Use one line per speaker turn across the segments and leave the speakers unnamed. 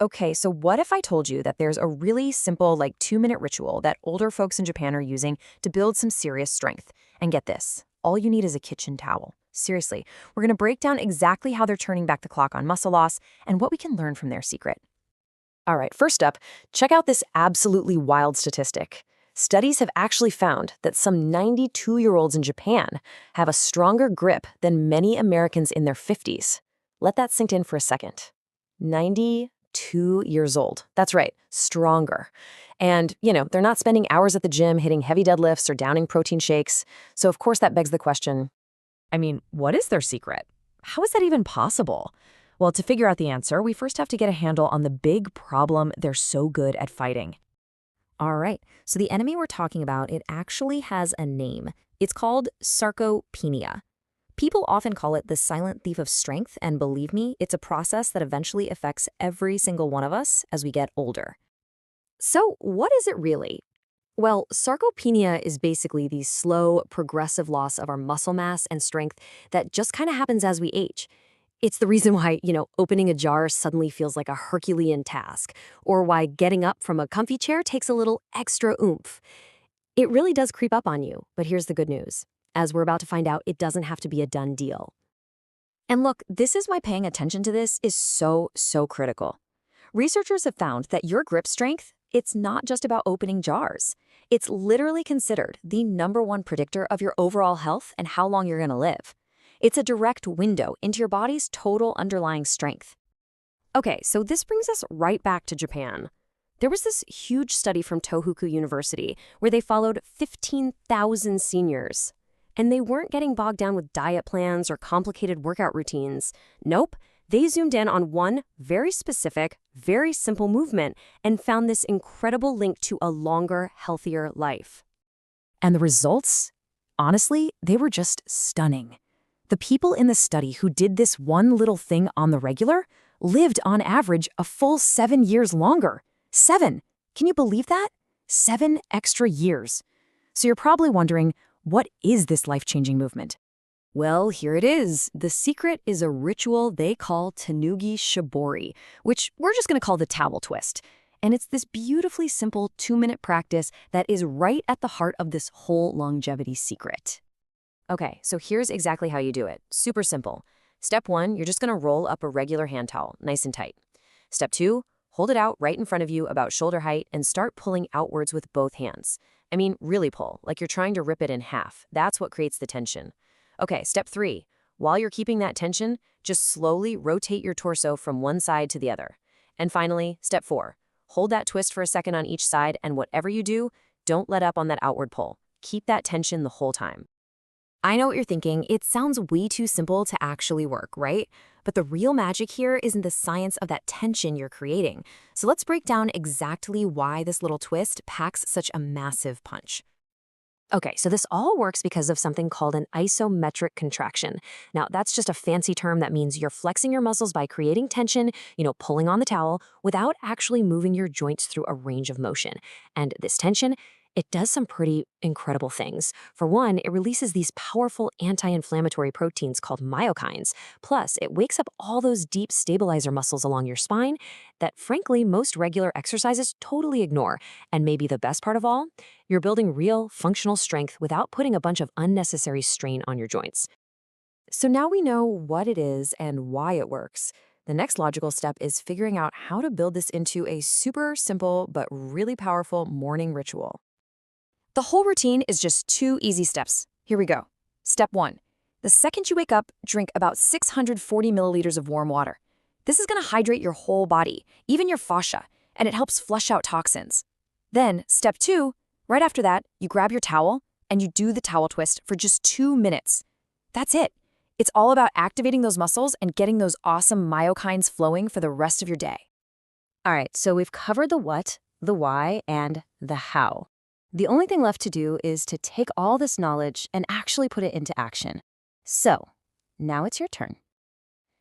Okay, so what if I told you that there's a really simple, like 2-minute ritual that older folks in Japan are using to build some serious strength? And get this, all you need is a kitchen towel. Seriously, we're going to break down exactly how they're turning back the clock on muscle loss and what we can learn from their secret. All right, first up, check out this absolutely wild statistic. Studies have actually found that some 92-year-olds in Japan have a stronger grip than many Americans in their 50s. Let that sink in for a second. 92 years old. That's right, stronger. And, they're not spending hours at the gym hitting heavy deadlifts or downing protein shakes. So, of course, that begs the question, what is their secret? How is that even possible? Well, to figure out the answer, we first have to get a handle on the big problem they're so good at fighting.
All right, so the enemy we're talking about, it actually has a name. It's called sarcopenia. People often call it the silent thief of strength, and believe me, it's a process that eventually affects every single one of us as we get older.
So, what is it really? Well, sarcopenia is basically the slow, progressive loss of our muscle mass and strength that just kind of happens as we age. It's the reason why, opening a jar suddenly feels like a Herculean task, or why getting up from a comfy chair takes a little extra oomph. It really does creep up on you, but here's the good news. As we're about to find out, it doesn't have to be a done deal. And look, this is why paying attention to this is so critical. Researchers have found that your grip strength, it's not just about opening jars. It's literally considered the #1 predictor of your overall health and how long you're going to live. It's a direct window into your body's total underlying strength. Okay, so this brings us right back to Japan. There was this huge study from Tohoku University where they followed 15,000 seniors. And they weren't getting bogged down with diet plans or complicated workout routines. Nope, they zoomed in on one very specific, very simple movement and found this incredible link to a longer, healthier life. And the results? Honestly, they were just stunning. The people in the study who did this one little thing on the regular lived on average a full 7 years longer. 7! Can you believe that? 7 extra years. So you're probably wondering, what is this life-changing movement? Well, here it is. The secret is a ritual they call Tenugui Shibori, which we're just going to call the towel twist. And it's this beautifully simple 2-minute practice that is right at the heart of this whole longevity secret. Okay, so here's exactly how you do it. Super simple. Step 1, you're just going to roll up a regular hand towel, nice and tight. Step 2, hold it out right in front of you about shoulder height and start pulling outwards with both hands. Really pull, like you're trying to rip it in half. That's what creates the tension. Okay, step 3. While you're keeping that tension, just slowly rotate your torso from one side to the other. And finally, step 4. Hold that twist for a second on each side, and whatever you do, don't let up on that outward pull. Keep that tension the whole time. I know what you're thinking. It sounds way too simple to actually work, right? But the real magic here is in the science of that tension you're creating. So let's break down exactly why this little twist packs such a massive punch. Okay, so this all works because of something called an isometric contraction. Now, that's just a fancy term that means you're flexing your muscles by creating tension, pulling on the towel, without actually moving your joints through a range of motion. And this tension, it does some pretty incredible things. For one, it releases these powerful anti-inflammatory proteins called myokines. Plus, it wakes up all those deep stabilizer muscles along your spine that, frankly, most regular exercises totally ignore. And maybe the best part of all, you're building real, functional strength without putting a bunch of unnecessary strain on your joints. So now we know what it is and why it works. The next logical step is figuring out how to build this into a super simple but really powerful morning ritual. The whole routine is just 2 easy steps. Here we go. Step 1. The second you wake up, drink about 640 milliliters of warm water. This is going to hydrate your whole body, even your fascia, and it helps flush out toxins. Then, step 2, right after that, you grab your towel and you do the towel twist for just 2 minutes. That's it. It's all about activating those muscles and getting those awesome myokines flowing for the rest of your day. All right, so we've covered the what, the why, and the how. The only thing left to do is to take all this knowledge and actually put it into action. So, now it's your turn.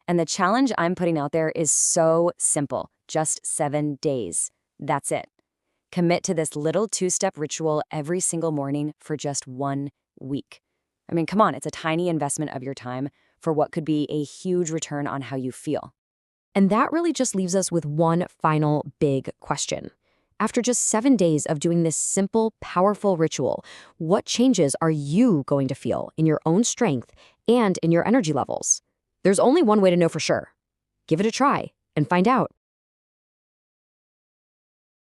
And the challenge I'm putting out there is so simple, just 7 days. That's it. Commit to this little 2-step ritual every single morning for just 1 week. Come on, it's a tiny investment of your time for what could be a huge return on how you feel. And that really just leaves us with one final big question. After just 7 days of doing this simple, powerful ritual, what changes are you going to feel in your own strength and in your energy levels? There's only one way to know for sure. Give it a try and find out.